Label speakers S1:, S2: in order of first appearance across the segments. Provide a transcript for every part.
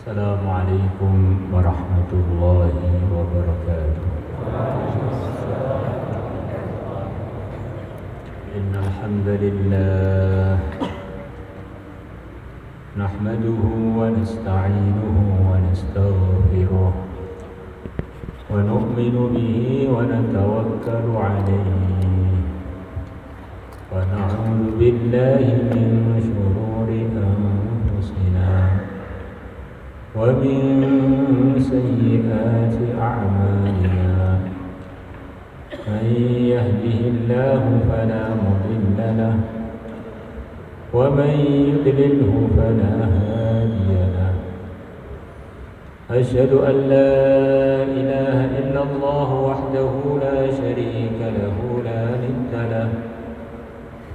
S1: Assalamualaikum warahmatullahi wabarakatuh. Innal hamdalillah nahmaduhu wa nasta'inuhu wa nastaghfiruh wa nu'minu bihi wa natawakkalu 'alaihi wa na'udzu billahi min shururi anfusina ومن سيئات أعمالنا من يهده الله فلا مضل له ومن يضلله فلا هادي له أشهد أن لا إله إلا الله وحده لا شريك له لا ند له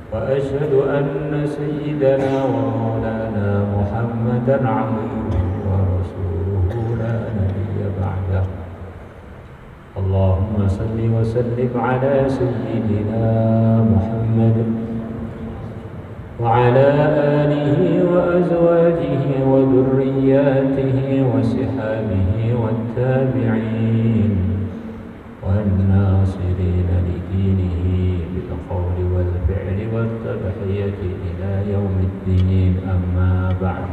S1: وأشهد أن سيدنا ومولانا محمدا عبده ورسوله لا نبي بعده اللهم صل وسلم على سيدنا محمد وعلى آله وأزواجه وذرياته وصحابه والتابعين والناصرين لدينه بالقول والفعل والتضحية إلى يوم الدين أما بعد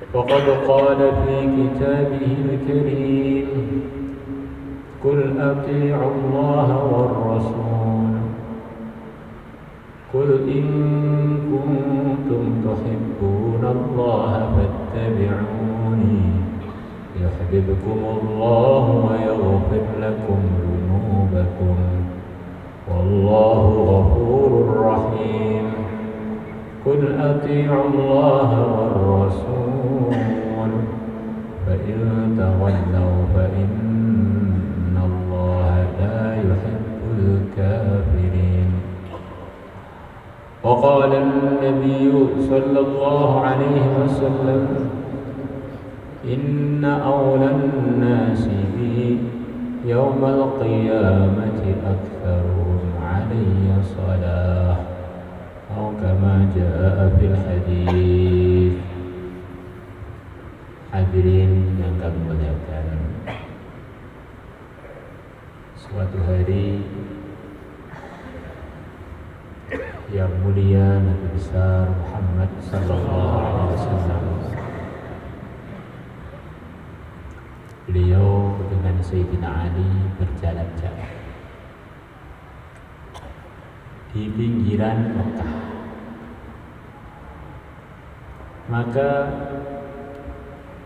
S1: وقد قال في كتابه الكريم قل أطيعوا الله والرسول قل إن كنتم تحبون الله فاتبعوني يحببكم الله ويغفر لكم ذنوبكم والله غفور رحيم قل أطيعوا الله والرسول فإن تولوا فإن الله لا يحب الكافرين وقال النبي صلى الله عليه وسلم إن أولى الناس بي يوم القيامة أكثرهم علي صلاة أو كما جاء في الحديث. Hadirin yang kami muliakan, suatu hari yang mulia Nabi besar Muhammad sallallahu alaihi wasallam, beliau dengan Sayyidina Ali berjalan-jalan di pinggiran Mekah. Maka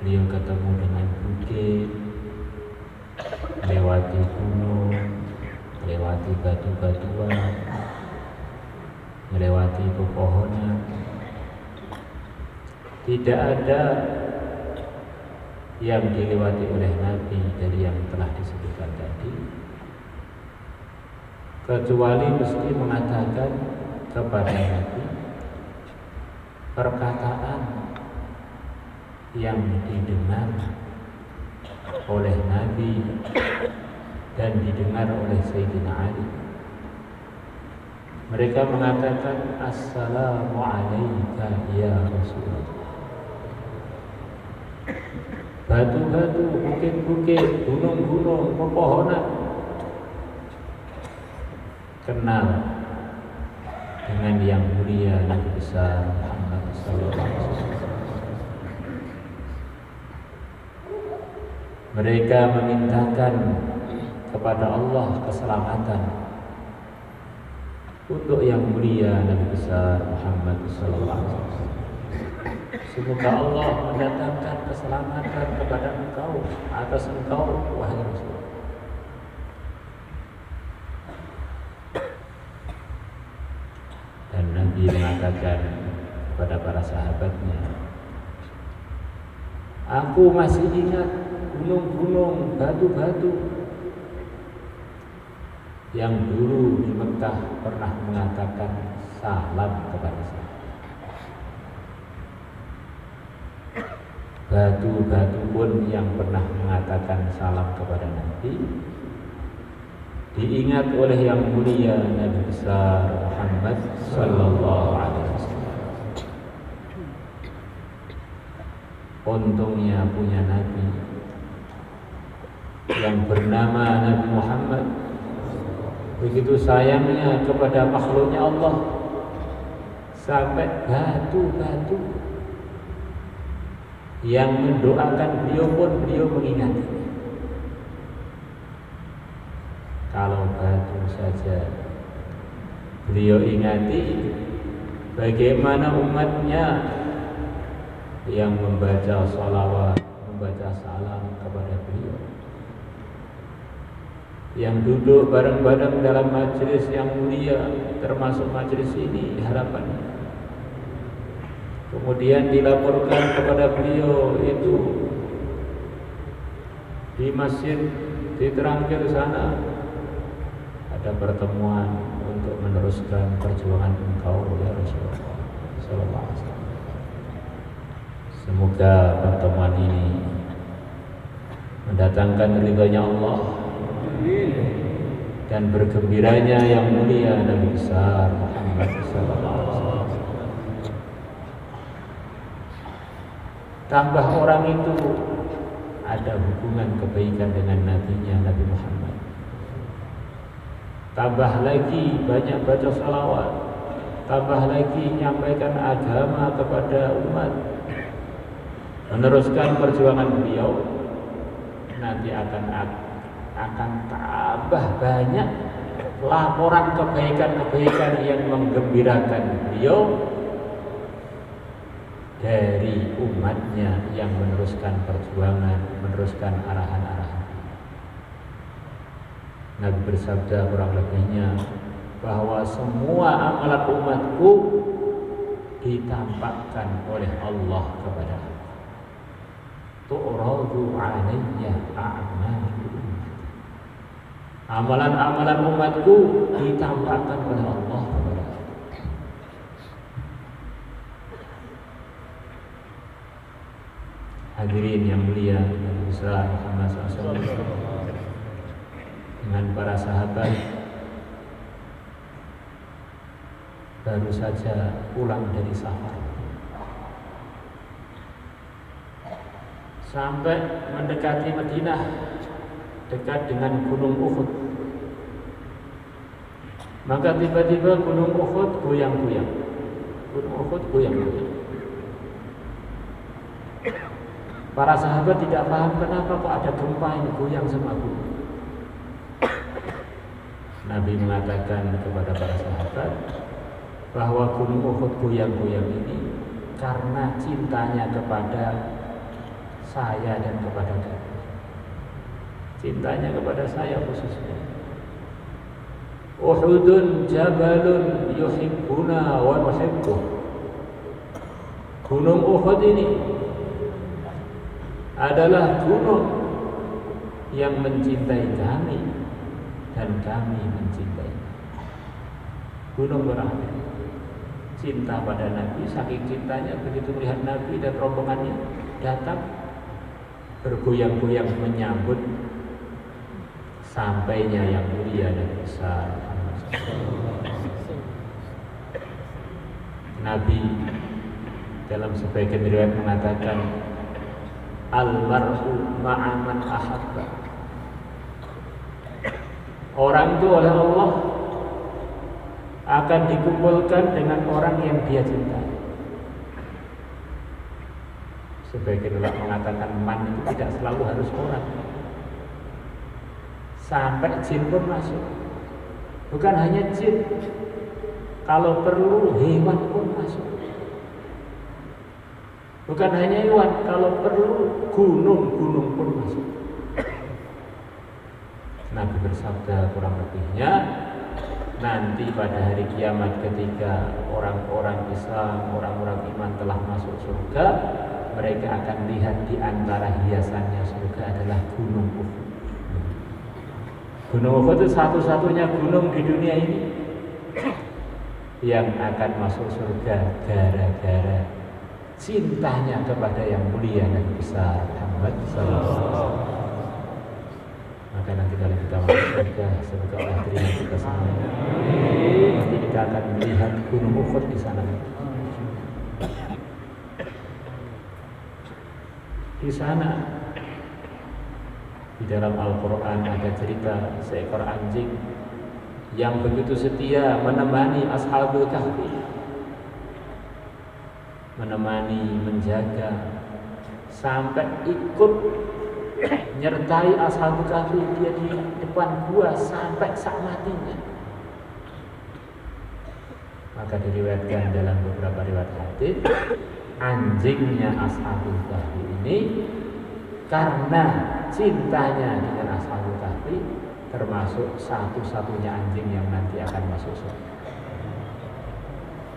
S1: beliau ketemu dengan bukit, melewati gunung, melewati batu-batuan, melewati pepohonan. Tidak ada yang dilewati oleh Nabi dari yang telah disebutkan tadi, kecuali mesti mengatakan kepada Nabi perkataan yang didengar oleh Nabi dan didengar oleh Sayyidina Ali. Mereka mengatakan Assalamu alayka ya Rasulullah. Batu-batu, bukit-bukit, gunung-gunung, pepohonan kenal dengan yang mulia Nabi besar Muhammad sallallahu alaihi wasallam. Mereka memintakan kepada Allah keselamatan untuk yang mulia Nabi besar Muhammad sallallahu alaihi wasallam. Semoga Allah mendatangkan keselamatan kepada engkau, atas engkau wahai Rasul. Dan Nabi mengatakan kepada para sahabatnya, aku masih ingat gunung-gunung, batu-batu yang dulu di Mekah pernah mengatakan salam kepada saya. Batu-batu pun yang pernah mengatakan salam kepada Nabi diingat oleh yang mulia Nabi besar Muhammad sallallahu alaihi wasallam. untungnya punya Nabi yang bernama Nabi Muhammad. Begitu sayangnya kepada makhluknya Allah, sampai batu-batu yang mendoakan beliau pun beliau mengingatinya. Kalau batu saja beliau ingati, bagaimana umatnya yang membaca sholawat, membaca salam kepada beliau, yang duduk bareng-bareng dalam majelis yang mulia, termasuk majelis ini harapannya. Kemudian dilaporkan kepada beliau itu di masjid di Terangkir sana ada pertemuan untuk meneruskan perjuangan engkau ya Rasulullah sallallahu alaihi wasallam. Semoga pertemuan ini mendatangkan ridhonya Allah dan bergembiranya yang mulia Nabi besar Muhammad sallallahu alaihi wasallam. Tambah orang itu ada hubungan kebaikan dengan nabinya Nabi Muhammad. Tambah lagi banyak baca salawat, tambah lagi menyampaikan agama kepada umat, meneruskan perjuangan beliau, nanti akan tambah banyak laporan kebaikan-kebaikan yang menggembirakan beliau dari umatnya yang meneruskan perjuangan, meneruskan arahan-arahan. Nabi bersabda kurang lebihnya bahwa semua amalan umatku ditampakkan oleh Allah kepada aku. Tu'radu 'alayya a'malu. Amalan-amalan umatku ditampakkan oleh Allah kepada aku. Hadirin yang mulia, Nabi besar Muhammad SAW dengan para sahabat baru saja pulang dari safar, sampai mendekati Madinah dekat dengan Gunung Uhud. Maka tiba-tiba Gunung Uhud goyang-goyang. Gunung Uhud goyang-goyang. Para sahabat tidak paham kenapa kok ada gempa ini goyang sama gunung. Nabi mengatakan kepada para sahabat bahwa Gunung Uhud goyang-goyang ini karena cintanya kepada saya dan kepada kamu. Cintanya kepada saya khususnya. Uhudun jabalun yuhibbuna wa nuhibbuh. Gunung Uhud ini adalah gunung yang mencintai kami dan kami mencintai. Gunung berapi, cinta pada Nabi, saking cintanya begitu melihat Nabi dan rombongannya datang bergoyang-goyang menyambut sampainya yang mulia dan besar Nabi. Dalam sebagian riwayat mengatakan al-mar'u ma'a man ahabba. Orang itu oleh Allah akan dikumpulkan dengan orang yang dia cintai. Sebagian ulama mengatakan man itu tidak selalu harus orang, sampai jin pun masuk. Bukan hanya jin, kalau perlu hewan pun masuk. Bukan hanya hewan, kalau perlu gunung-gunung pun masuk. Nabi bersabda kurang lebihnya, nanti pada hari kiamat ketika orang-orang Islam, orang-orang iman telah masuk surga, mereka akan lihat di antara hiasannya surga adalah gunung Uhud. Gunung Uhud itu satu-satunya gunung di dunia ini yang akan masuk surga gara-gara cintanya kepada yang mulia dan besar Muhammad sallallahu alaihi wasallam. Maka nanti kalau kita masuk surga, semoga Allah terima kita semua. Nanti kita akan melihat gunung Uhud di sana. Di sana di dalam Al-Quran ada cerita seekor anjing yang begitu setia menemani Ashabul Kahfi, menemani, menjaga, sampai ikut nyertai Ashabul Kahfi. Dia di depan gua sampai sak matinya. Maka diriwayatkan dalam beberapa riwayat hadis, anjingnya Ashabul Kahfi ini karena cintanya dengan Ashabul Kahfi termasuk satu-satunya anjing yang nanti akan masuk surga.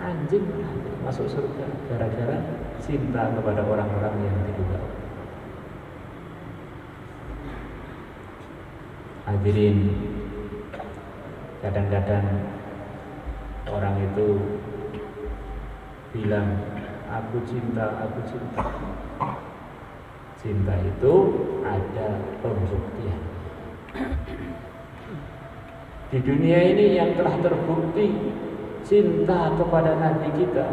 S1: Anjing masuk surga gara-gara cinta kepada orang-orang yang diduga. Hadirin, kadang-kadang orang itu bilang, aku cinta, aku cinta. Cinta itu ada pembuktian. Di dunia ini yang telah terbukti cinta kepada Nabi kita,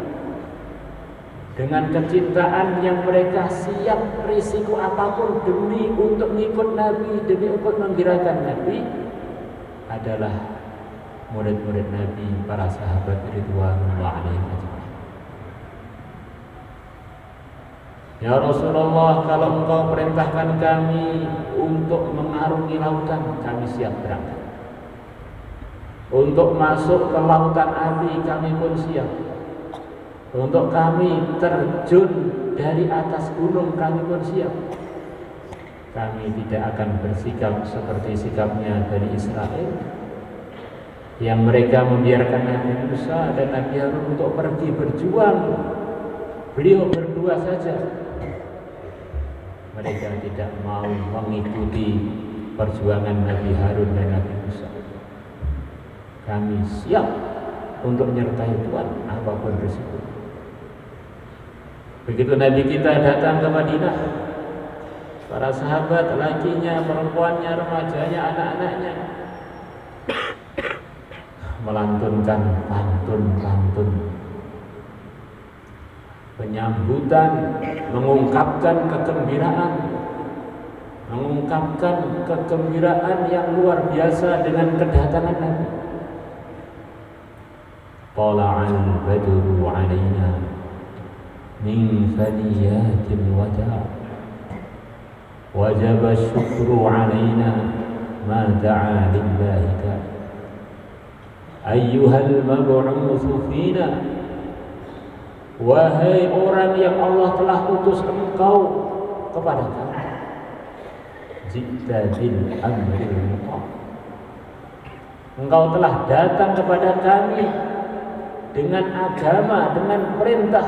S1: dengan kecintaan yang mereka siap risiko apapun demi untuk mengikut Nabi, demi untuk menggirakan Nabi, adalah murid-murid Nabi, para sahabat ridwanullah alaihim ajma'in. Ya Rasulullah, kalau engkau perintahkan kami untuk mengarungi lautan, kami siap berangkat. Untuk masuk ke lautan api, kami pun siap. Untuk kami terjun dari atas gunung, kami pun siap. Kami tidak akan bersikap seperti sikapnya Bani Israel, yang mereka membiarkan Nabi Musa dan Nabi Harun untuk pergi berjuang. Beliau berdua saja. Mereka tidak mau mengikuti perjuangan Nabi Harun dan Nabi Musa. Kami siap untuk menyertai Tuhan apapun risiko. Begitu Nabi kita datang ke Madinah, para sahabat, lakinya, perempuannya, remajanya, anak-anaknya melantunkan pantun-pantun penyambutan, mengungkapkan kegembiraan yang luar biasa dengan kedatangan Nabi. Tala'al badru 'alaina min thaniyatil wada' wajaba syukru 'alaina ma da'a lillahi ta'ala ayyuhal mab'utsu fina. Wahai orang yang Allah telah utus engkau kepada kami, jikta bil amril muta', engkau telah datang kepada kami dengan agama, dengan perintah.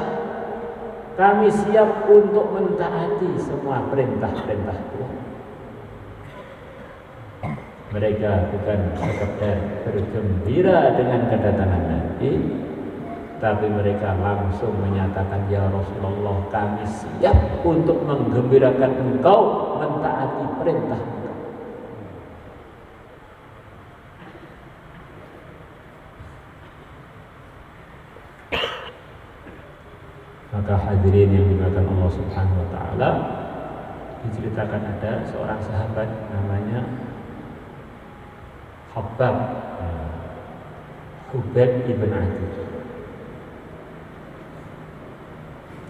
S1: Kami siap untuk mentaati semua perintah-perintah Tuhan. Mereka bukan sekedar bergembira dengan kedatangan Nabi, tapi mereka langsung menyatakan, ya Rasulullah, kami siap untuk menggembirakan engkau, mentaati perintah engkau. Maka hadirin yang dimuliakan Allah Subhanahu wa taala, diceritakan ada seorang sahabat namanya Khubayb ibn Adi.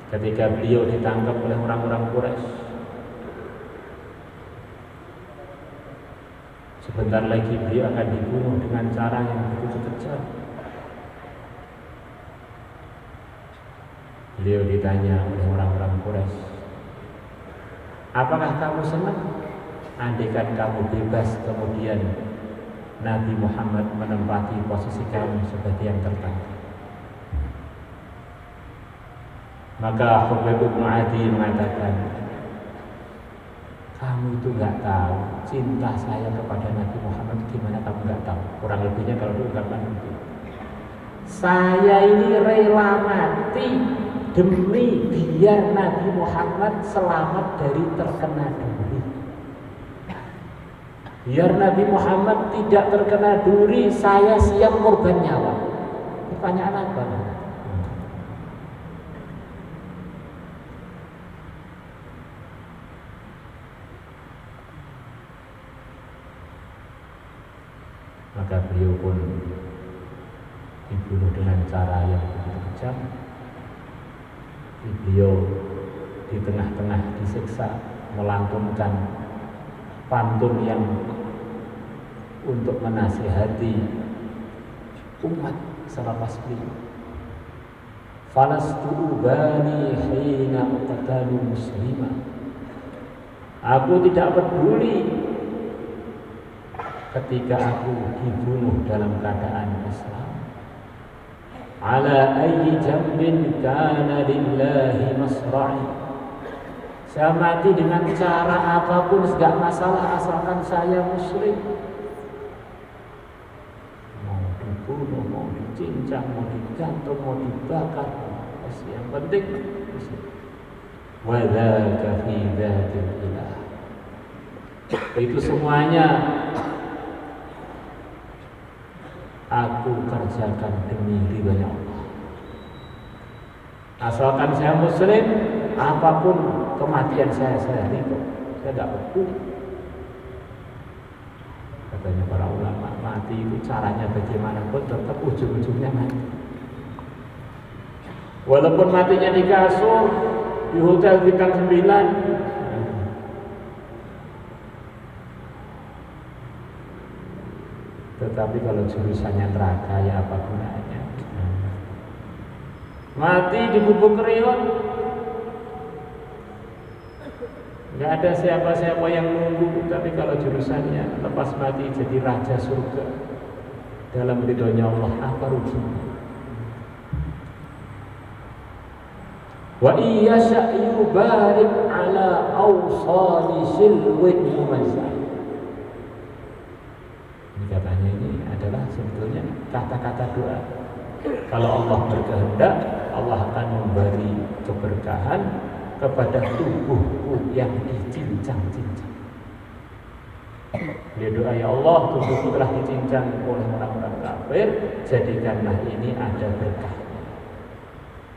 S1: Ketika beliau ditangkap oleh orang-orang Quraisy, sebentar lagi beliau akan dibunuh dengan cara yang begitu kejam. Beliau ditanya oleh orang-orang Quraisy, apakah kamu senang andaikan kamu bebas, kemudian Nabi Muhammad menempati posisi kamu sebagai yang tertangkap? Maka Khubayb bin Adi mengatakan, kamu itu nggak tahu cinta saya kepada Nabi Muhammad gimana, kamu nggak tahu. Kurang lebihnya kalau diungkapkan itu, saya ini rela mati demi biar Nabi Muhammad selamat dari terkena duri. Biar Nabi Muhammad tidak terkena duri, saya siap korban nyawa. Pertanyaan apa? Maka beliau pun dibunuh dengan cara yang begitu kejam. Beliau di tengah-tengah disiksa melantunkan pantun yang untuk menasihati umat selepas beliau. Falastu ubali hina uqtalu muslimah. Aku tidak peduli ketika aku dibunuh dalam keadaan Islam. Ala ayyi jambin kana lillahi masra'i. Saya mati dengan cara apapun enggak masalah asalkan saya muslim. Mau dibunuh, mau dicincang, mau digantung, mau dibakar, yang penting muslim. Wa dzaka fi dzatil ilah. Itu semuanya aku kerjakan demi ridhonya Allah. Asalkan saya muslim, apapun kematian saya ridho. Saya tidak peduli. Katanya para ulama, mati itu caranya bagaimanapun tetap ujung-ujungnya mati. Walaupun matinya di kasur, di hotel bintang 9, tetapi kalau jurusannya neraka ya apa gunanya? Mati di gubuk Rion, nggak ada siapa-siapa yang nunggu. Tapi kalau jurusannya lepas mati jadi raja surga dalam ridhonya Allah, apa ruginya? Wa iya sya'yu barik ala awsali silwin mumazzah. Katanya ini adalah sebetulnya kata-kata doa. Kalau Allah berkehendak, Allah akan memberi keberkahan kepada tubuhku yang dicincang-cincang. Dia doa, ya Allah, tubuhku telah dicincang oleh orang-orang kafir, jadikanlah ini ada berkah.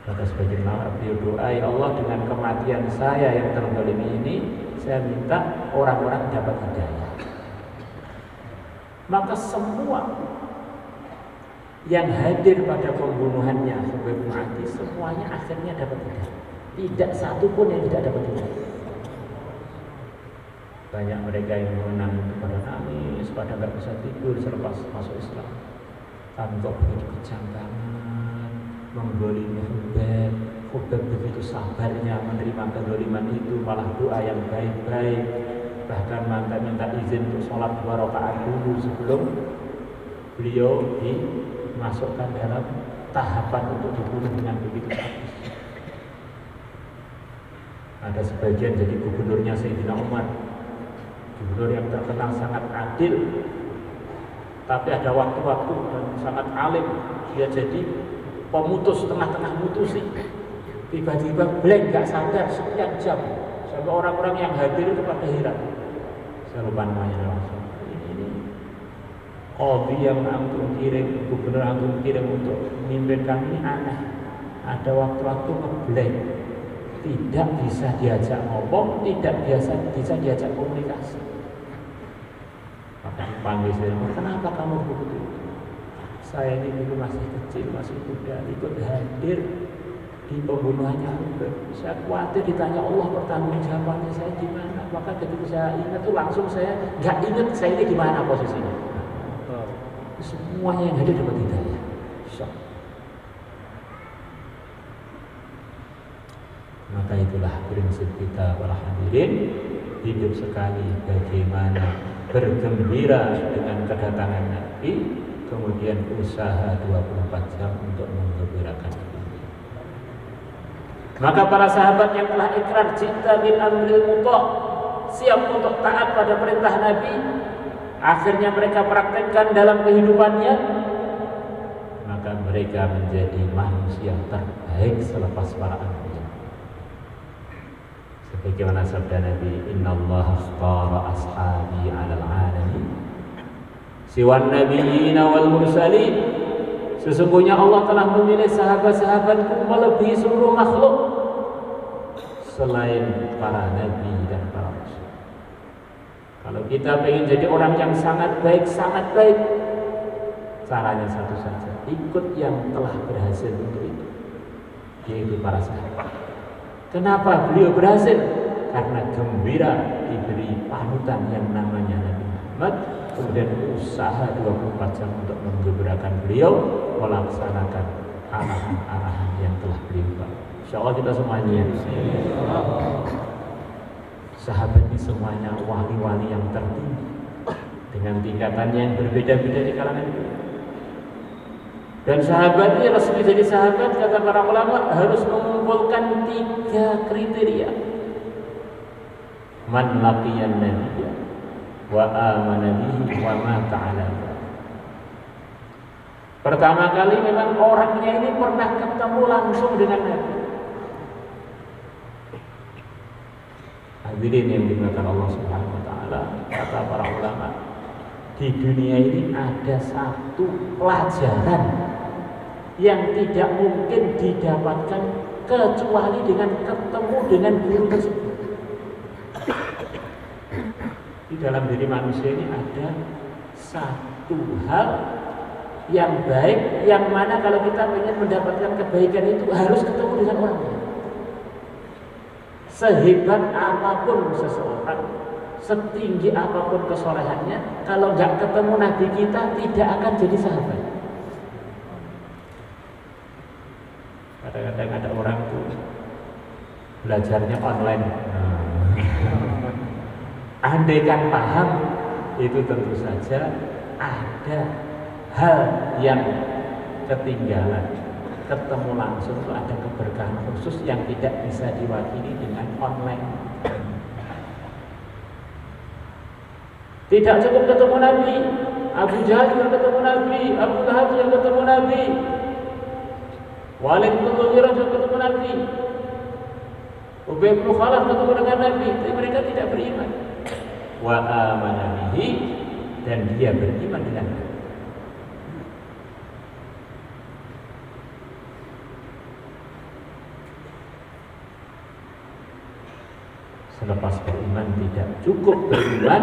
S1: Kata sebagian ulama, beliau doa, ya Allah, dengan kematian saya yang terzalimi ini, saya minta orang-orang dapat hidayah. Maka semua yang hadir pada pembunuhannya Khubayb bin Adi, semuanya akhirnya dapat hidayah. Tidak satu pun yang tidak dapat hidayah. Banyak mereka yang menangis pada nangis, pada nggak bisa tidur selepas masuk Islam. Kami kok begitu kejam banget, menggolimi Khubayb. Khubayb begitu sabarnya menerima kezaliman itu, malah doa yang baik-baik. Bahkan mantan minta izin untuk sholat 2 rakaat dulu sebelum beliau dimasukkan dalam tahapan untuk dibunuh dengan begitu sadis. Ada sebagian jadi gubernurnya Sayyidina Umar, gubernur yang terkenal sangat adil, tapi ada waktu-waktu dan sangat alim. Dia jadi pemutus, tengah-tengah mutusi, tiba-tiba blank, gak sadar sekian jam, sampai orang-orang yang hadir itu pada heran. Saya lupa namanya langsung. Ini qadhi yang antum kirim, gubernur antum kirim untuk memimpin kami ini aneh. Ada waktu-waktu ngeblank, tidak bisa diajak ngomong, tidak bisa diajak komunikasi. Maka dipanggil saya, kenapa kamu begitu? Saya ini dulu masih kecil, masih muda, ikut hadir di pembunuhannya. Saya khawatir ditanya Allah pertanggungjawabannya saya di mana. Maka ketika saya ingat tuh langsung saya nggak ingat saya ini di mana posisinya. Semuanya yang hadir dapat hidayah. Shock. Maka itulah prinsip kita para hadirin, hidup sekali bagaimana bergembira dengan kedatangan Nabi, kemudian usaha 24 jam untuk menggembirakan Nabi. Maka para sahabat yang telah ikrar cinta bil amril muta', siap untuk taat pada perintah Nabi, akhirnya mereka praktekkan dalam kehidupannya, maka mereka menjadi manusia terbaik selepas para anbiya. Sebagaimana sabda Nabi, innallaha ikhtara ashabi 'alal 'alamin siwan nabiyyin wal mursalin. Sesungguhnya Allah telah memilih sahabat-sahabatku melebihi seluruh makhluk selain para nabi dan para rasul. Kalau kita ingin jadi orang yang sangat baik, caranya satu saja, ikut yang telah berhasil untuk itu, yaitu para sahabat. Kenapa beliau berhasil? Karena gembira diberi panutan yang namanya Nabi Muhammad, kemudian usaha 24 jam untuk menggembirakan beliau, melaksanakan arahan-arahan yang telah beliau bawa. Insyaallah kita semuanya, sahabat ini semuanya wali-wali yang tertinggi dengan tingkatan yang berbeda-beda di kalangan itu. Dan sahabat ini resmi jadi sahabat, kata para ulama, harus mengumpulkan 3 kriteria. Man laqiyan nabiyya wa amana bihi wa mata ala. Pertama kali memang orangnya ini pernah ketemu langsung dengan Nabi. Hadirin yang dimuliakan Allah Subhanahu wa taala, kata para ulama, di dunia ini ada satu pelajaran yang tidak mungkin didapatkan kecuali dengan ketemu dengan guru tersebut. Di dalam diri manusia ini ada satu hal yang baik, yang mana kalau kita ingin mendapatkan kebaikan itu harus ketemu dengan orangnya. Sehebat apapun seseorang, setinggi apapun kesolehannya, kalau nggak ketemu Nabi kita tidak akan jadi sahabat. Kadang-kadang ada orang tuh belajarnya online. Andaikan paham, itu tentu saja ada hal yang ketinggalan. Ketemu langsung itu ada keberkahan khusus yang tidak bisa diwakili dengan online. Tidak cukup ketemu Nabi, Abu Jahal juga ketemu Nabi, Abu Lahab juga ketemu Nabi, Walid bin Mughirah juga ketemu Nabi, Ubay bin Khalaf ketemu dengan Nabi, tapi mereka tidak beriman. Wa amana bihi, dan dia beriman dengan Nabi. Selepas beriman tidak cukup beriman,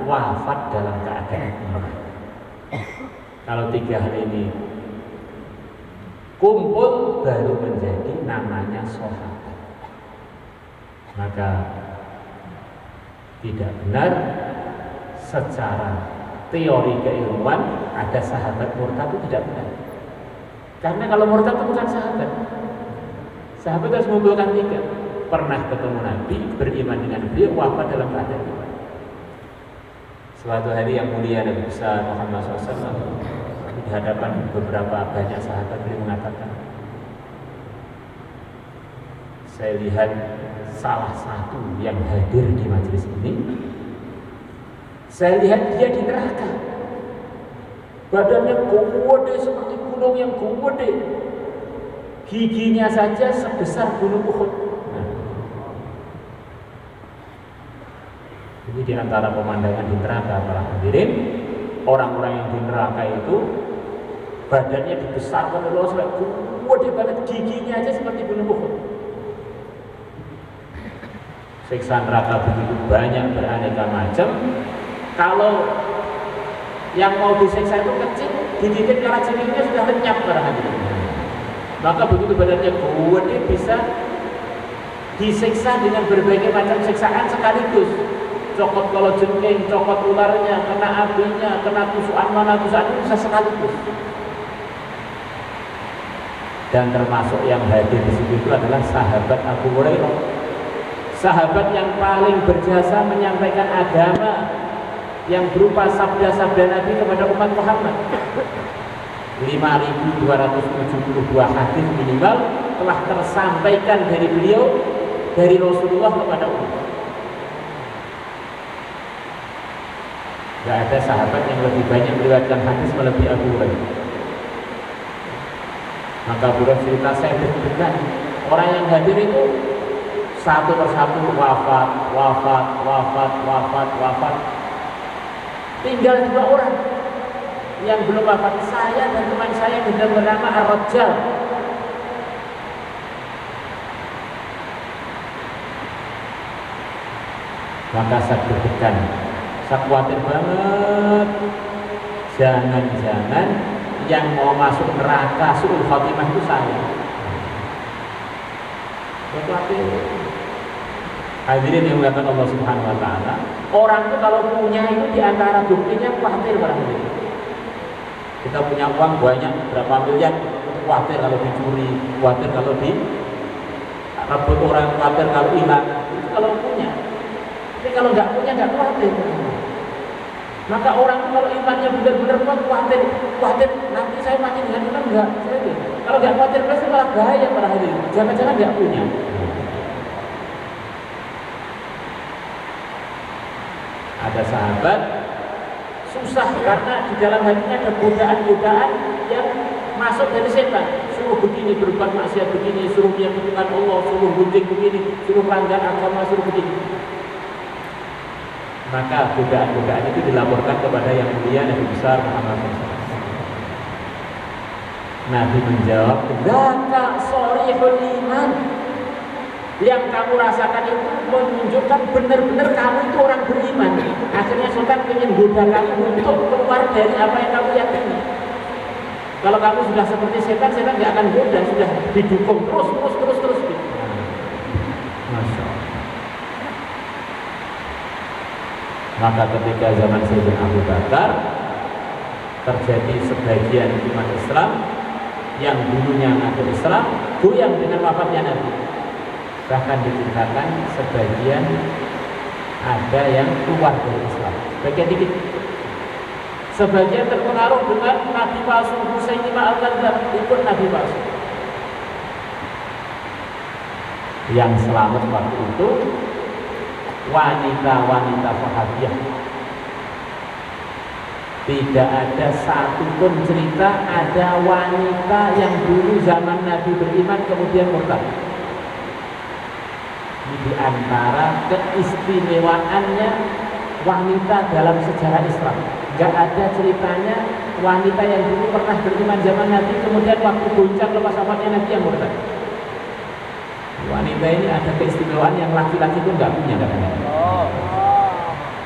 S1: wafat dalam keadaan iman. Kalau 3 hal ini kumpul, baru menjadi namanya sahabat. Maka tidak benar secara teori keilmuan ada sahabat murtad, itu tidak benar. Karena kalau murtad itu bukan sahabat. Sahabat harus mengumpulkan 3. Pernah ketemu Nabi, beriman dengan beliau, wafat dalam keadaan iman. Suatu hari yang mulia Nabi besar Muhammad SAW di hadapan beberapa banyak sahabat, beliau mengatakan, saya lihat salah satu yang hadir di majelis ini, saya lihat dia di neraka, badannya gede seperti gunung yang gede, giginya saja sebesar gunung Uhud. Jadi di antara pemandangan di neraka, para hadirin, orang-orang yang di neraka itu badannya dibesarkan oleh Allah sampai gede banget, giginya aja seperti gunung Uhud. Siksa neraka begitu banyak, beraneka macam. Kalau yang mau disiksa itu kecil, digigit kalajengkingnya sudah lenyap, para hadirin. Maka begitu badannya gede, bisa disiksa dengan berbagai macam siksaan sekaligus. Cokot kalajengking, cokot ularnya, kena apinya, kena tusukan mana tusukan itu bisa sekaligus. Dan termasuk yang hadir di situ itu adalah sahabat Abu Hurairah. Sahabat yang paling berjasa menyampaikan agama yang berupa sabda-sabda Nabi kepada umat Muhammad. 5.272 hadis minimal telah tersampaikan dari beliau, dari Rasulullah kepada umat. Gak ada sahabat yang lebih banyak meriwayatkan hadis melebihi Abu Hurairah. Maka Abu Hurairah cerita, saya deg-degan. Orang yang hadir itu satu persatu wafat. Tinggal 2 orang yang belum wafat, saya dan teman saya yang bernama Ar-Rajjal. Maka saya deg-degan, saya khawatir banget, jangan-jangan yang mau masuk neraka suul khotimah itu saya. Hadirin yang dimuliakan Allah Subhanahu wa taala, orang itu kalau punya itu diantara buktinya khawatir barangkali. Kita punya uang banyak berapa miliar, khawatir kalau dicuri, khawatir kalau rebut orang, khawatir kalau hilang. Itu kalau punya. Tapi kalau nggak punya nggak khawatir. Maka orang itu kalau imannya benar-benar kuat, khawatir nanti saya mati dengan iman enggak. Kalau nggak khawatir pasti malah bahaya para hadirin. Jangan-jangan nggak punya. Ada sahabat susah karena di dalam hatinya ada godaan-godaan yang masuk dari setan. Suruh begini, berbuat maksiat begini, suruh menyekutukan Allah, suruh gunjing begini, suruh melanggar agama, suruh begini. Maka godaan-godaan itu dilaporkan kepada yang mulia Nabi besar Muhammad SAW. Nabi menjawab, "Dzaka sharihul iman." Yang kamu rasakan itu menunjukkan benar-benar kamu itu orang beriman. Akhirnya setan ingin goda kamu untuk keluar dari apa yang kamu yakini. Kalau kamu sudah seperti setan nggak akan goda, sudah didukung terus gitu. Masya Allah. Maka ketika zaman Sayyidina Abu Bakar terjadi sebagian umat Islam yang dulunya ngaku Islam goyang dengan wafatnya Nabi. Bahkan diceritakan sebagian ada yang keluar dari Islam, sebagian dikit. Sebagian terpengaruh dengan Nabi palsu Musailimah al-Kadzdzab, ikut Nabi palsu. Yang selamat waktu itu wanita-wanita sahabiah. Tidak ada satupun cerita ada wanita yang dulu zaman Nabi beriman kemudian murtad. Di antara keistimewaannya wanita dalam sejarah Islam, nggak ada ceritanya wanita yang dulu pernah beriman zaman Nabi kemudian waktu goncang lepas wafatnya Nabi yang murtad. Wanita ini ada keistimewaan yang laki-laki pun nggak punya kadang-kadang.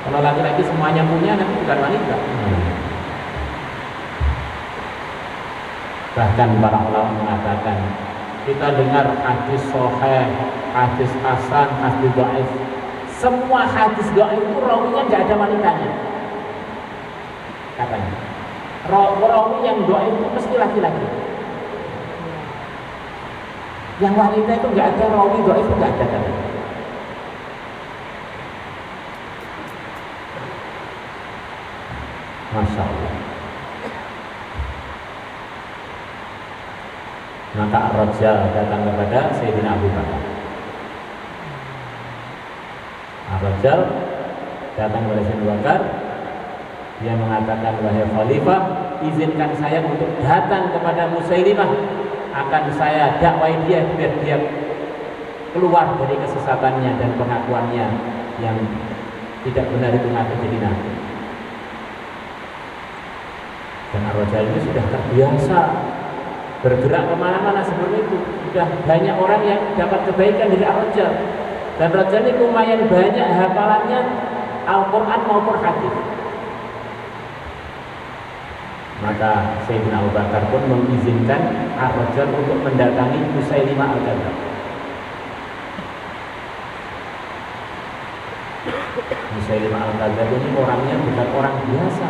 S1: Kalau laki-laki semuanya punya, nanti bukan wanita. Bahkan para ulama mengatakan, kita dengar hadis sahih, hadis hasan, hadis dhaif. Semua hadis dhaif itu rawinya nggak ada wanitanya. Katanya. Rawi yang dhaif itu mesti laki-laki. Yang wanita itu nggak ada, rawi dhaif itu nggak ada katanya. Masya Allah. Maka Ar-Rajjal datang kepada Sayyidina Abu Bakar. Ar-Rajjal datang kepada Sayyidina Abu Bakar. Dia mengatakan, wahai Khalifah, izinkan saya untuk datang kepada Musailimah. Akan saya dakwai dia biar dia keluar dari kesesatannya dan pengakuannya yang tidak benar itu ngaku jadi nabi. Dan Ar-Rajjal ini sudah terbiasa bergerak kemana-mana seperti itu. Sudah banyak orang yang dapat kebaikan dari Ar-Rajjal. Dan Ar-Rajjal ini lumayan banyak hafalannya Al-Quran maupun hadis. Maka Sayyidina Abu Bakar pun mengizinkan Ar-Rajjal untuk mendatangi Musailimah al-Kadzdzab. Musailimah al-Kadzdzab ini orangnya bukan orang biasa.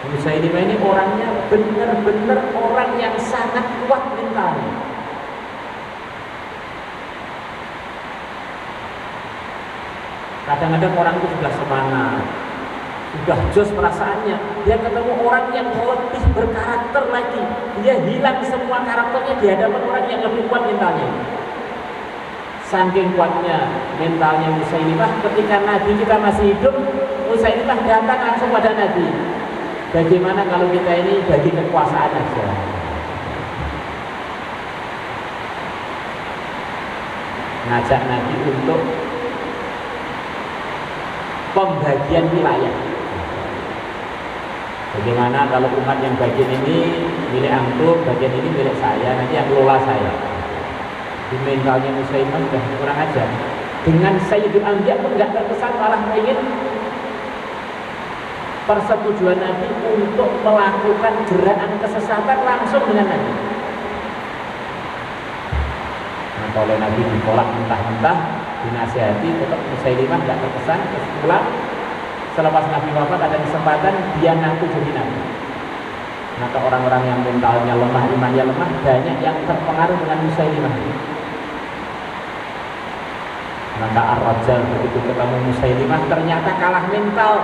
S1: Musailimah ini orangnya benar-benar orang yang sangat kuat mentalnya. Kadang-kadang orang itu sudah semangat, sudah jos perasaannya. Dia ketemu orang yang lebih berkarakter lagi, dia hilang semua karakternya di hadapan orang yang lebih kuat mentalnya. Saking kuatnya mentalnya Musailimah, ketika Nabi kita masih hidup, Musailimah datang langsung pada Nabi. Bagaimana kalau kita ini bagi kekuasaan aja? Ngajak Nabi untuk pembagian wilayah. Bagaimana kalau umat yang bagian ini milik antum, bagian ini milik saya, nanti yang kelola saya. Di mentalnya Musailimah sudah kurang ajar. Dengan Sayyidul Anbiya pun nggak terkesan, malah ingin persetujuan Nabi untuk melakukan gerakan kesesatan langsung dengan Nabi. Maka oleh Nabi ditolak mentah-mentah, dinasihati, tetap Musailimah tidak terkesan. Terus pulang, selepas Nabi wafat ada kesempatan dia ngaku jadi Nabi. Maka orang-orang yang mentalnya lemah, imannya lemah, banyak yang terpengaruh dengan Musailimah. Maka Ar-Rajjal begitu ketemu Musailimah ternyata kalah mental.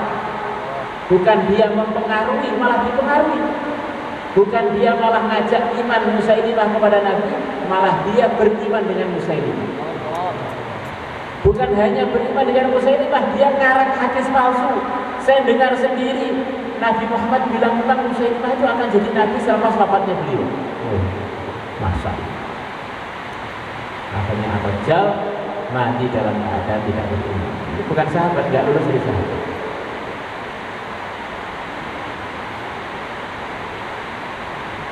S1: Bukan dia mempengaruhi, malah dipengaruhi. Bukan dia malah ngajak iman Musailimah kepada Nabi, malah dia beriman dengan Musailimah. Bukan hanya beriman dengan Musailimah, dia ngarang hadis palsu. Saya dengar sendiri Nabi Muhammad bilang tentang Musailimah itu akan jadi Nabi selepas wafatnya beliau. Masa akhirnya Ar-Rajjal mati dalam keadaan tidak beriman. Itu bukan sahabat, nggak lulus dari sahabat.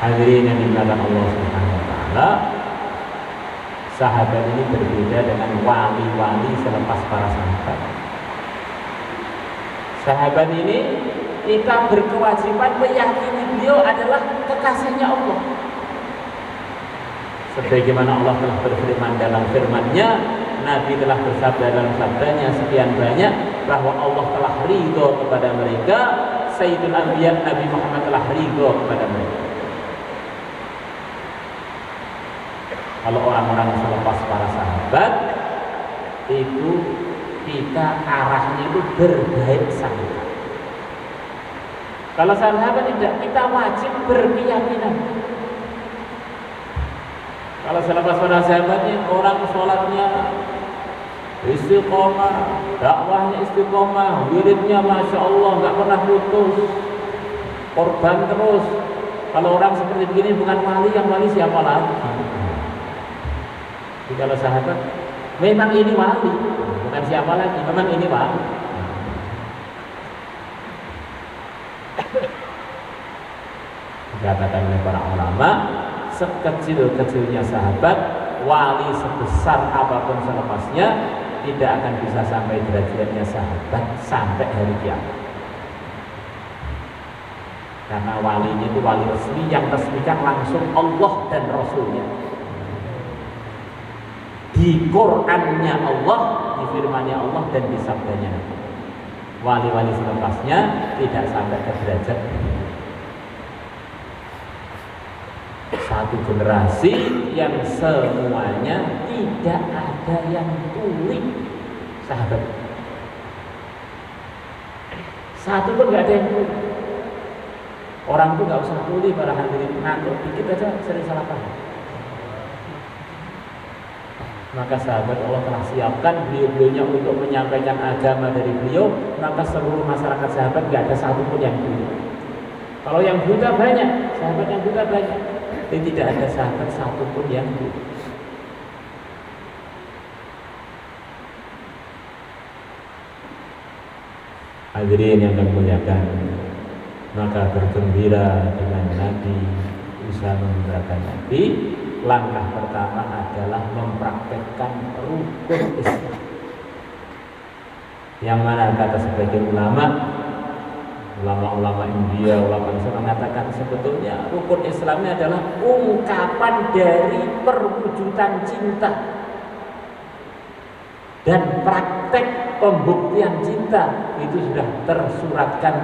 S1: Hadirin yang dimuliakan Allah Subhanahu wa taala, sahabat ini berbeda dengan wali-wali selepas para sahabat. Sahabat ini kita berkewajiban meyakini beliau adalah kekasihnya Allah. Sebagaimana Allah telah berfirman dalam firman-Nya, Nabi telah bersabda dalam sabdanya sekian banyak bahwa Allah telah ridho kepada mereka. Sayyidul Anbiya Nabi Muhammad telah ridho kepada mereka. Kalau orang-orang selepas para sahabat itu kita arahnya itu berbaik sangka. Kalau sahabat tidak, kita wajib berkeyakinan. Kalau selepas para sahabatnya orang sholatnya istiqomah, dakwahnya istiqomah, wiridnya masya Allah nggak pernah putus, korban terus. Kalau orang seperti begini bukan wali, yang wali siapa lagi? Jadi kalau sahabat memang ini wali, bukan siapa lagi, memang ini wali. Dikatakan oleh para ulama, sekecil-kecilnya sahabat, wali sebesar apapun selepasnya tidak akan bisa sampai derajatnya sahabat sampai hari kiamat. Karena walinya itu wali resmi yang resmikan langsung Allah dan Rasulnya. Di Qur'annya Allah, di firmannya Allah, dan di sabdanya. Wali-wali selepasnya tidak sampai ke derajat satu generasi yang semuanya tidak ada yang tuli sahabat. Satu pun nggak ada yang tuli. Orang tuh nggak usah tuli, para hadirin, ngantuk dikit aja sering salah paham. Maka sahabat Allah telah siapkan beliau-beliaunya untuk menyampaikan agama dari beliau. Maka seluruh masyarakat sahabat nggak ada satu pun yang tuli. Kalau yang buta banyak, sahabat yang buta banyak, tapi tidak ada sahabat satu pun yang tuli. Hadirin yang kami muliakan, maka bergembira dengan Nabi, usaha membanggakan Nabi. Langkah pertama adalah mempraktekkan rukun Islam. Yang mana kata sebagian ulama-ulama India, ulama Islam mengatakan sebetulnya rukun Islamnya adalah ungkapan dari perwujudan cinta dan praktek pembuktian cinta. Itu sudah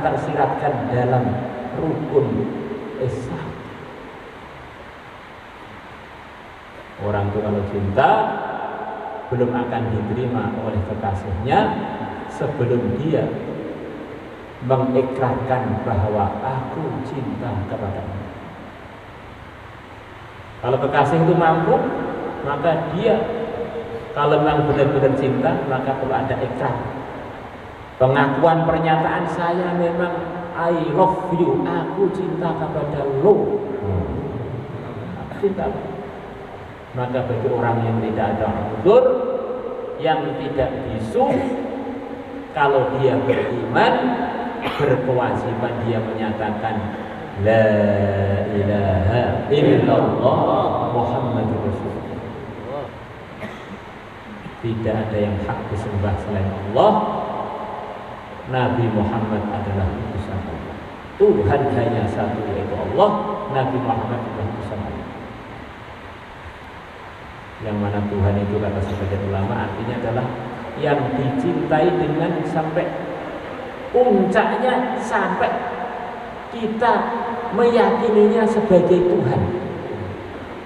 S1: tersiratkan dalam rukun Islam. Orang itu kalau cinta belum akan diterima oleh kekasihnya sebelum dia mengikrarkan bahwa aku cinta kepadamu. Kalau kekasih itu mampu, maka dia kalau memang benar-benar cinta, maka perlu ada ikrar, pengakuan, pernyataan, saya memang I love you, aku cinta kepada lo, cinta. Maka bagi orang yang tidak ada uzur, yang tidak bisu, kalau dia beriman, berkewajiban dia menyatakan la ilaha illallah Muhammadur Rasulullah. Tidak ada yang hak disembah selain Allah. Nabi Muhammad adalah utusan Allah. Tuhan hanya satu, yaitu Allah. Nabi Muhammad adalah utusan Allah. Yang mana Tuhan itu kata sebagian ulama artinya adalah yang dicintai dengan sampai puncaknya, sampai kita meyakininya sebagai Tuhan.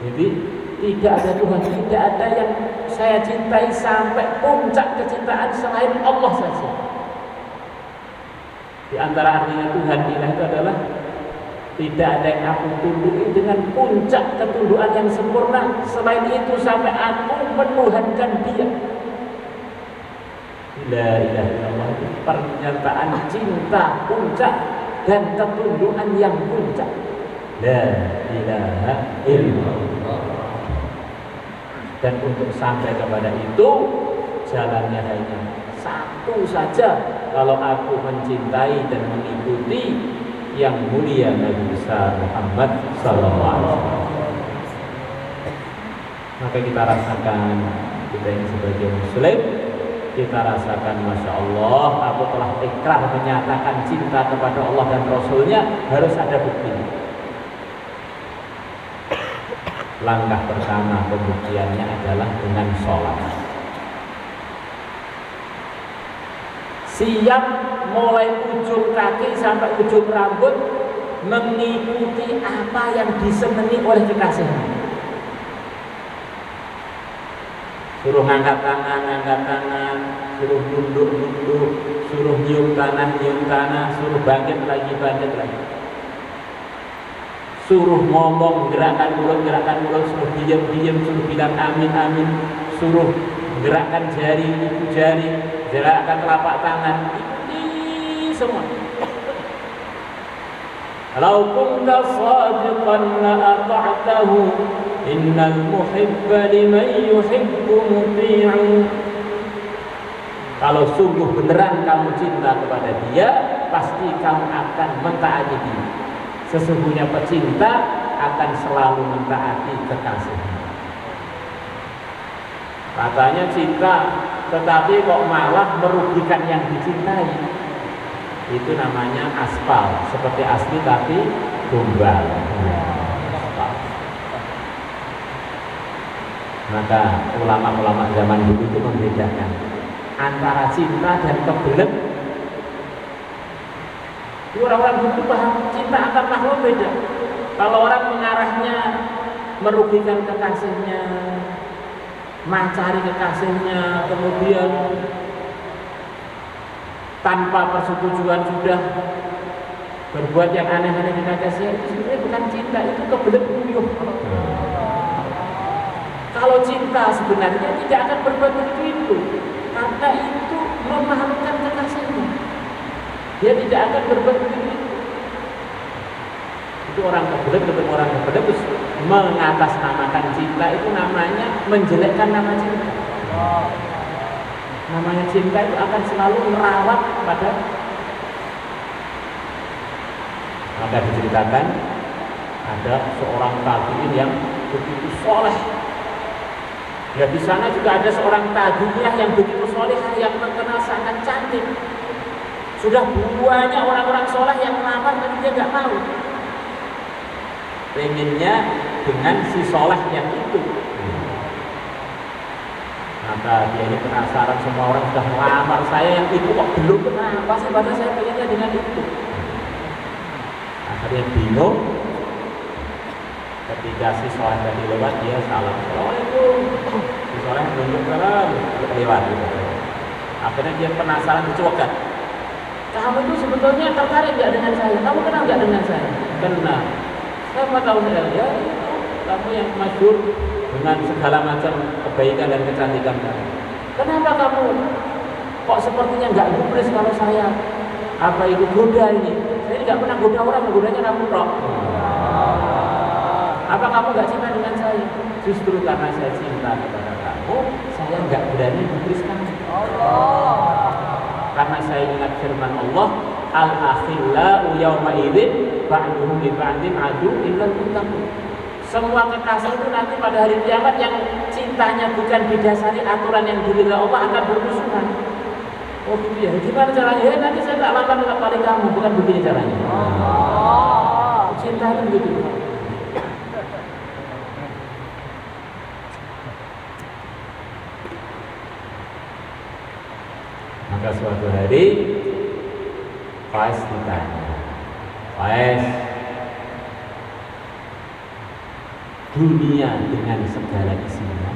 S1: Jadi tidak ada Tuhan, tidak ada yang saya cintai sampai puncak kecintaan selain Allah saja. Di antara artinya Tuhan ilah itu adalah tidak ada yang aku tunduki dengan puncak ketundukan yang sempurna selain itu sampai aku menuhankan Dia. La ilaha illallah itu pernyataan cinta puncak dan ketundukan yang puncak. La ilaha illallah. Dan untuk sampai kepada itu jalannya hanya satu saja. Kalau aku mencintai dan mengikuti yang mulia Nabi besar Muhammad SAW, maka kita rasakan, kita ini sebagai muslim, kita rasakan Masya Allah, aku telah ikrar menyatakan cinta kepada Allah dan Rasulnya, harus ada buktinya. Langkah pertama pembuktiannya adalah dengan sholat. Siap mulai ujung kaki sampai ujung rambut mengikuti apa yang disenangi oleh kekasihnya. Suruh ngangkat tangan, suruh nunduk, suruh nyium tanah, suruh bangkit lagi. Suruh ngomong, gerakan mulut, suruh diam, suruh bilang amin, suruh gerakkan jari, gerakan telapak tangan, ini semua. Kalau kunta shadiqan la ata'tahu, innal muhibba liman yuhibbu muti'u. Kalau sungguh beneran kamu cinta kepada Dia, pasti kamu akan mentaati Dia. Sesungguhnya pecinta akan selalu mentaati kekasihnya. Katanya cinta, tetapi kok malah merugikan yang dicintai. Itu namanya aspal, seperti asli tapi tumbal. Maka ulama-ulama zaman dulu itu membedakan antara cinta dan kebelet. Orang-orang dulu paham cinta antar makhluk beda. Kalau orang mengarahnya merugikan kekasihnya, mencari kekasihnya, kemudian tanpa persetujuan sudah berbuat yang aneh-aneh dengan kekasihnya, itu sebenarnya bukan cinta, itu kebelet buyuh. Kalau cinta sebenarnya tidak akan berbuat begitu, karena itu memalukan kekasihnya. Dia tidak akan berbuat begitu. Itu orang kebelet ketemu orang kebelet terus mengatasnamakan cinta, itu namanya menjelekkan nama cinta. Namanya cinta itu akan selalu merawat pada. Maka diceritakan ada seorang tabi'in yang begitu soleh. Ya di sana juga ada seorang tabi'iyah yang begitu soleh, yang terkenal sangat cantik. Sudah banyak orang-orang soleh yang melamar tapi dia nggak mau. Pengennya dengan si soleh yang itu. Maka dia ini penasaran, semua orang sudah melamar saya yang itu kok belum, kenapa sih padahal saya pengennya dengan itu. Akhirnya bingung. Ketika si soleh tadi lewat, dia salam, assalamualaikum. Si soleh menunjuk salam, lewat gitu. Akhirnya dia penasaran, dicoba. Kamu itu sebetulnya tertarik nggak dengan saya? Kamu kenal nggak dengan saya? Kenal. Siapa tahu saya? Ya itu kamu yang masyhur dengan segala macam kebaikan dan kecantikan kamu. Kenapa kamu kok sepertinya nggak gubris kalau saya apa itu goda ini? Saya nggak pernah goda orang, godanya kamu roh. Apa kamu nggak cinta dengan saya? Justru karena saya cinta kepada kamu, saya nggak berani gubris kamu. Karena saya ingat firman Allah, al-akhillau yawma idzin ba'duhum li ba'din adu illal muttaqin. Semua kekasih itu nanti pada hari kiamat yang cintanya bukan didasari aturan yang diridhoi Allah akan bermusuhan. Oh gitu ya, gimana caranya? Ya nanti saya tak makan tetap kali kamu, bukan begini caranya. Cinta itu begitu. Maka suatu hari Faiz ditanya, Faiz, dunia dengan segala isinya,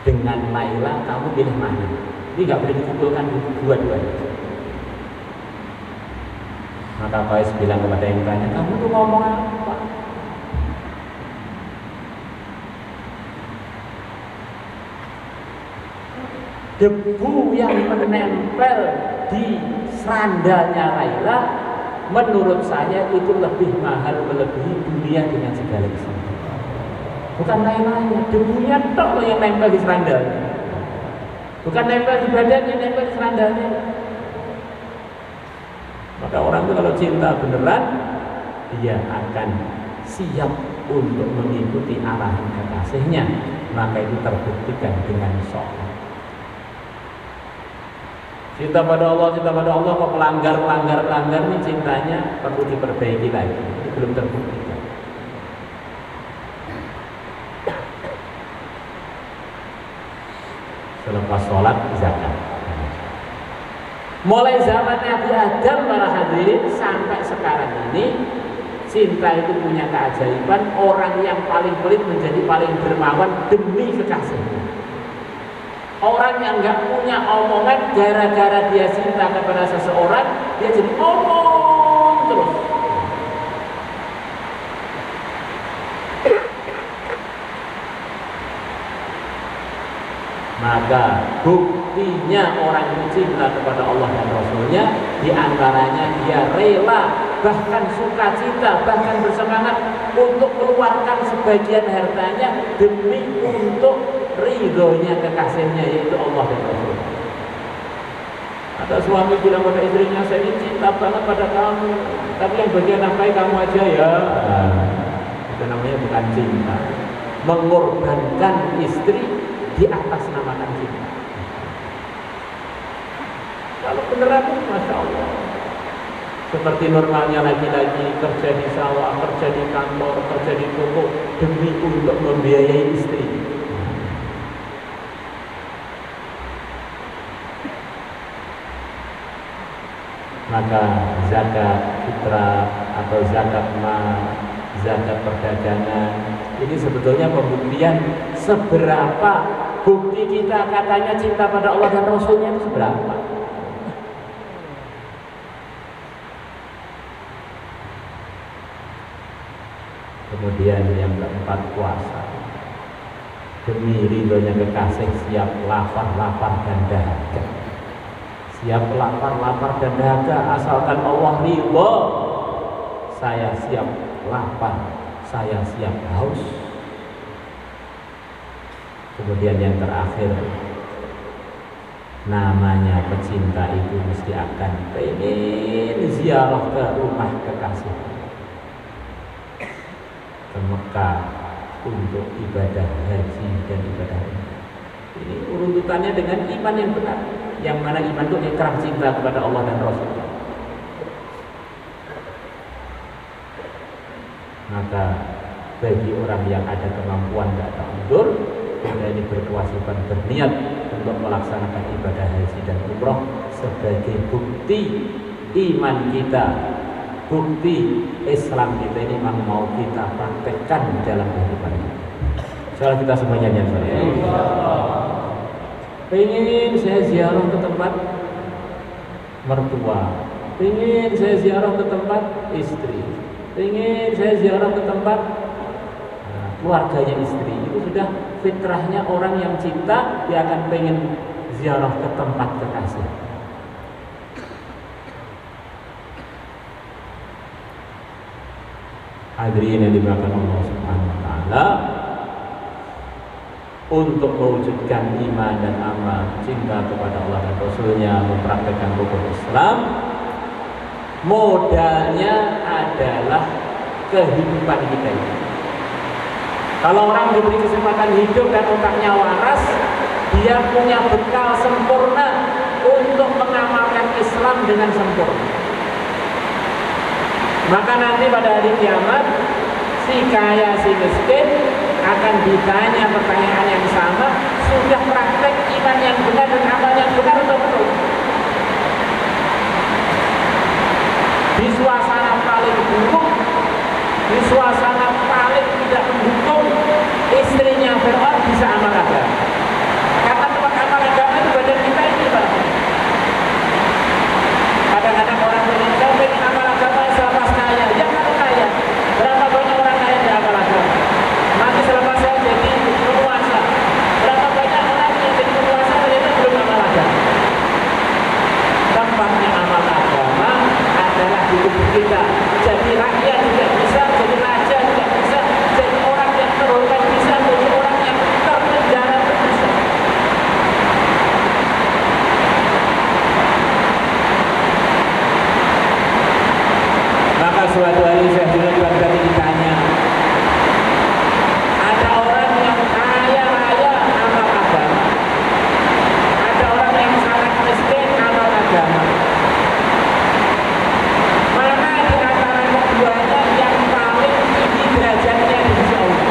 S1: dengan Laila kamu pilih mana? Ini nggak boleh dikumpulkan dua-duanya. Maka Faiz bilang kepada yang tanya, kamu tuh ngomong apa? Debu yang menempel di serandanya Laila, menurut saya itu lebih mahal melebihi dunia dengan segala isinya. Bukan Lailanya, debunya tok yang nempel di serandanya. Bukan nempel di badannya, nempel di serandanya. Maka orang itu kalau cinta beneran, dia akan siap untuk mengikuti arahan kekasihnya. Maka itu terbuktikan dengan sholat. Cinta pada Allah kok pelanggar ini cintanya perlu diperbaiki lagi. Ini belum terbuktikan. Selepas sholat, zakat. Mulai zaman Nabi Adam para hadirin sampai sekarang ini, cinta itu punya keajaiban. Orang yang paling pelit menjadi paling dermawan demi kekasihnya. Orang yang nggak punya omongan, gara-gara dia cinta kepada seseorang, dia jadi omong terus. Maka buktinya orang yang cinta kepada Allah dan Rasulnya, diantaranya dia rela, bahkan sukacita, bahkan bersemangat untuk mengeluarkan sebagian hartanya demi untuk ridhonya kekasihnya, yaitu Allah dan Rasul. Ada suami bilang pada istrinya, saya ini cinta banget pada kamu, tapi yang bagian nafkahi kamu aja ya. Itu namanya bukan cinta. Mengorbankan istri di atas namakan cinta. Kalau beneran, Masya Allah, seperti normalnya laki-laki kerja di sawah, kerja di kantor, kerja di toko demi untuk membiayai istri. Maka zakat fitrah atau zakat mal, zakat perdagangan, ini sebetulnya pembuktian seberapa bukti kita katanya cinta pada Allah dan Rasulnya itu seberapa. Kemudian yang keempat, puasa. Demi ridhonya kekasih siap lapar dan dahaga. Siap lapar dan dahaga, asalkan Allah ridho. Saya siap lapar, saya siap haus. Kemudian yang terakhir, namanya pecinta itu mesti akan pengen ziarah ke rumah kekasih, ke Mekah untuk ibadah haji dan ibadah umrah. Ini urutannya dengan iman yang benar, yang mana iman itu ikrar cinta kepada Allah dan Rasul. Maka bagi orang yang ada kemampuan tidak mundur, kita ini berkewajiban berniat untuk melaksanakan ibadah haji dan umroh sebagai bukti iman kita, bukti Islam kita ini memang mau kita praktekkan dalam kehidupan kita. Soal kita semuanya niat saya. Pengen saya ziarah ke tempat mertua, pengen saya ziarah ke tempat istri, pengen saya ziarah ke tempat keluarganya istri. Itu sudah fitrahnya orang yang cinta, dia akan pengen ziarah ke tempat kekasih. Hadirin yang dimuliakan Allah Subhanahu wa taala, untuk mewujudkan iman dan amal cinta kepada Allah dan Rasulnya, mempraktekkan rukun Islam, modalnya adalah kehidupan kita ini. Kalau orang diberi kesempatan hidup dan otaknya waras, dia punya bekal sempurna untuk mengamalkan Islam dengan sempurna. Maka nanti pada hari kiamat si kaya si miskin akan ditanya pertanyaan yang sama, sudah praktek iman yang benar dan amal yang benar atau belum? Di suasana paling buruk, di suasana paling tidak mendukung, istrinya Fir'aun bisa amal agama. Karena tempat amal agama itu badan kita ini, Pak. Kadang-kadang orang pengen amal agama selepas kaya. Ya kalau kaya, berapa banyak orang kaya di amal agama? Nanti selepas saya jadi penguasa, berapa banyak orang yang jadi penguasa ternyata belum amal agama. Tempatnya amal agama adalah di tubuh kita. Jadi rakyat juga bisa, jadi raja juga bisa, jadi orang yang terhormat bisa, jadi orang yang terpenjara pun bisa. Maka suatu hari saya juga tadi ditanya, ada orang yang kaya raya amal agama, ada orang yang sangat miskin amal agama. Mana di antara keduanya yang paling tinggi derajatnya di sisi Allah?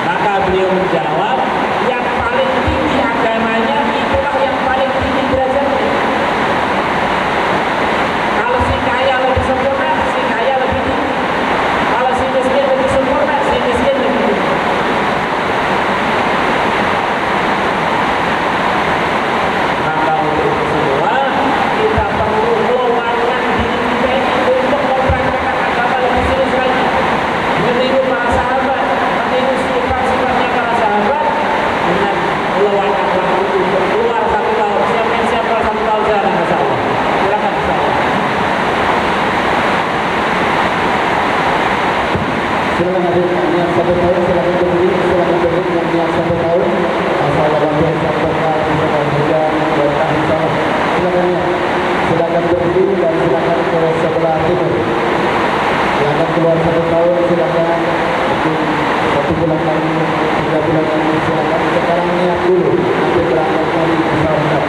S1: Maka beliau menjawab, yang paling tinggi agamanya itulah yang paling tinggi derajatnya. Kalau si kaya lebih sempurna, si kaya lebih tinggi. Kalau si miskin lebih sempurna, si miskin lebih tinggi. Maka untuk itu semua kita perlu meluangkan diri kita ini untuk mempraktekkan agama lebih serius lagi, meniru para sahabat, meniru sifat-sifatnya para sahabat dengan meluangkan waktu untuk keluar 1 tahun. Siapa yang siap keluar 1 tahun jalan, Masya Allah. Silakan Masya Allah.
S2: Silakan hadir niat 1 tahun, silakan berdiri, silakan berdiri yang niat 1 tahun. Masalah bantuan sampaikan, silakan hujan, berkah insyaallah. Silakan niat, silakan berdiri dan silakan ke sebelah timur. Silakan keluar 1 tahun, silakan mungkin 1 bulan lagi, 3 bulan lagi, silakan sekarang niat dulu, nanti berangkat lagi insyaallah.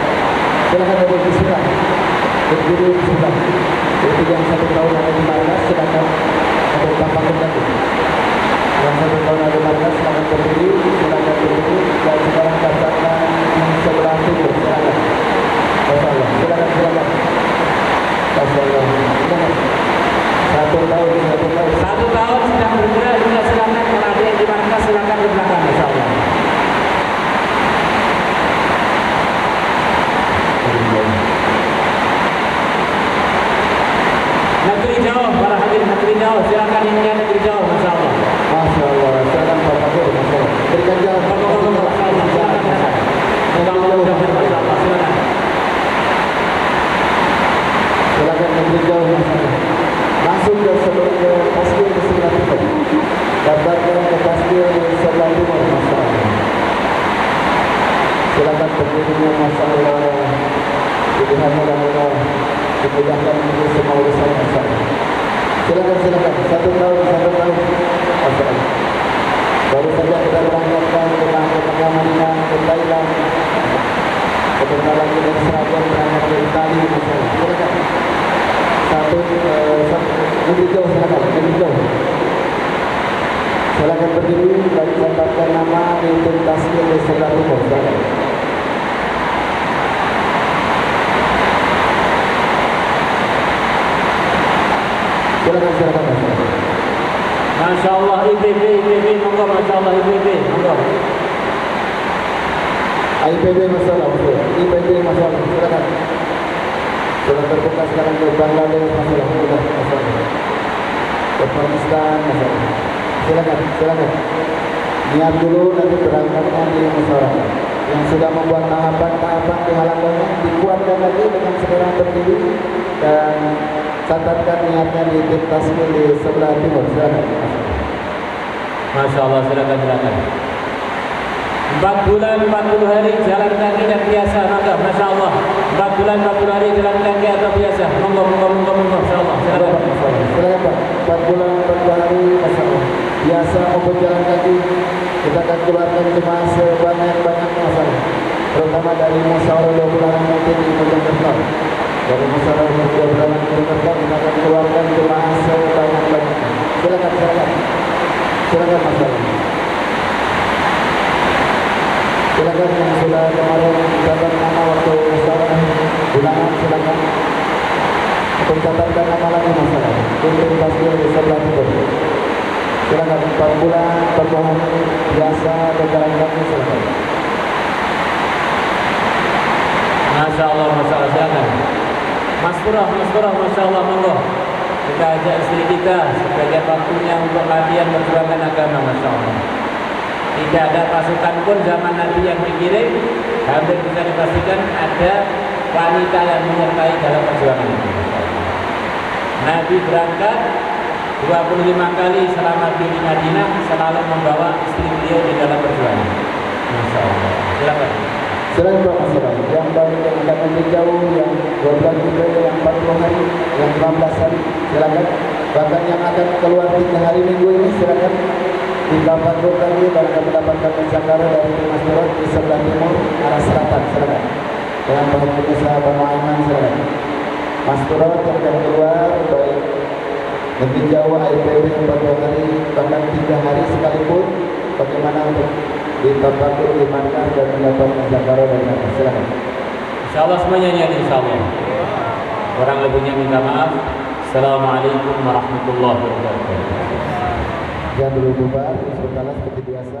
S2: Silakan berdiri, silakan berdiri, silakan. Itu yang 1 tahun ada di markas, silakan ada tampak kembali. Yang 1 tahun ada markas, silakan berdiri, silakan berdiri, dan sekarang daftarkan di sebelah timur, silakan. Masyaallah, silakan, silakan. Masyaallah, silakan. 1 tahun, 1 tahun.
S1: 1 tahun sedang bergerak juga silakan. Kalau ada yang di markas silakan di belakang, Masya Allah. Negeri jauh, para hadir negeri jauh, silakan yang lihat negeri jauh, Masya Allah.
S2: Masya Allah, silakan Pak Fakir, Masya Allah. Berikan jalan, Pak Fakir, Masya Allah, silakan.
S1: Masya Allah, silakan.
S2: Silakan negeri jauh, Masya Allah. Langsung ke pasir di sebelah timur. Daftarkan ke pasir di sebelah timur, Masya Allah. Silakan berdirinya, Masya Allah. Pilihan mudah-mudahan dimudahkan untuk semua urusan, Masya Allah. Silakan, silakan. 1 tahun, 1 tahun. Masya Allah. Baru saja kita berangkatkan dengan ke Madinah, ke Thailand. Sebentar lagi dari Serabian berangkat ke Itali, Masya Allah. Silakan. Lebih jauh, silakan. Lebih jauh. Silakan berdiri dan catatkan nama di tasnya di sebelah timur. Silakan. Silakan, silakan.
S1: Masya Allah, IPB, monggo, Masya Allah, IPB, monggo.
S2: IPB masalah, IPB masalah, silakan. Sudah terbuka sekarang ke Bangladesh, masalah, sudah, masalah. Ke Pakistan, masalah. Silakan, silakan. Niat dulu, nanti berangkatnya di masyarakat. Yang sudah membuat tahapan-tahapan di halamannya, dikuatkan lagi dengan sekarang berdiri dan catatkan niatnya di tim tasbih di sebelah timur. Silakan.
S1: Masya Allah, silakan. 4 bulan 40 hari jalan kaki dan biasa, maka Masya Allah. 4 bulan 40 hari jalan kaki atau biasa, monggo, Masya Allah.
S2: Silakan Pak. 4 bulan 40 hari, Masya Allah. Biasa maupun jalan kaki, Kita akan keluarkan jemaah sebanyak-banyaknya masalah, terutama dari musyawarah 2 bulanan mungkin di Mojokerto. Dari musyawarah 2 bulanan di Mojokerto kita akan keluarkan jemaah sebanyak-banyaknya. Silakan masalah. Silakan yang sudah kemarin mencatat nama waktu musyawarah bulanan, silakan mencatatkan nama lagi masalah. Untuk pasir di sebelah timur. Silakan 4 bulan permohonan biasa berjalan kaki, silakan.
S1: Masya Allah, silakan. Mas Purah, Masya Allah, monggo. Kita ajak istri kita sebagai waktunya untuk latihan perjuangan agama, Masya Allah. Tidak ada pasukan pun zaman Nabi yang dikirim, hampir bisa dipastikan ada wanita yang menyertai dalam perjuangan itu. Nabi berangkat 25 kali selama di Madinah, selalu membawa istri beliau di dalam perjuangan. Masya Allah. Silakan.
S2: Selain masalah yang baik yang akan lebih jauh, yang 12 juga, yang 40 hari, yang 15 hari, silakan. Bahkan yang akan keluar 3 hari minggu ini, silakan. Di Bapak Guru tadi baru mendapatkan Jakarta dari Mas Turut di sebelah timur arah selatan, silakan. Dengan Bapak Musa Bamaiman, silakan. Mas Turut yang akan keluar baik lebih jauh IPB 40 hari, bahkan 3 hari sekalipun, bagaimana untuk di tempat di markas dan mendapatkan Jakarta dari markas, silakan.
S1: Insya Allah semuanya nyanyi, insya Allah. Kurang lebihnya minta maaf. Assalamualaikum warahmatullahi wabarakatuh.
S2: Jangan dulu bubar, seperti biasa.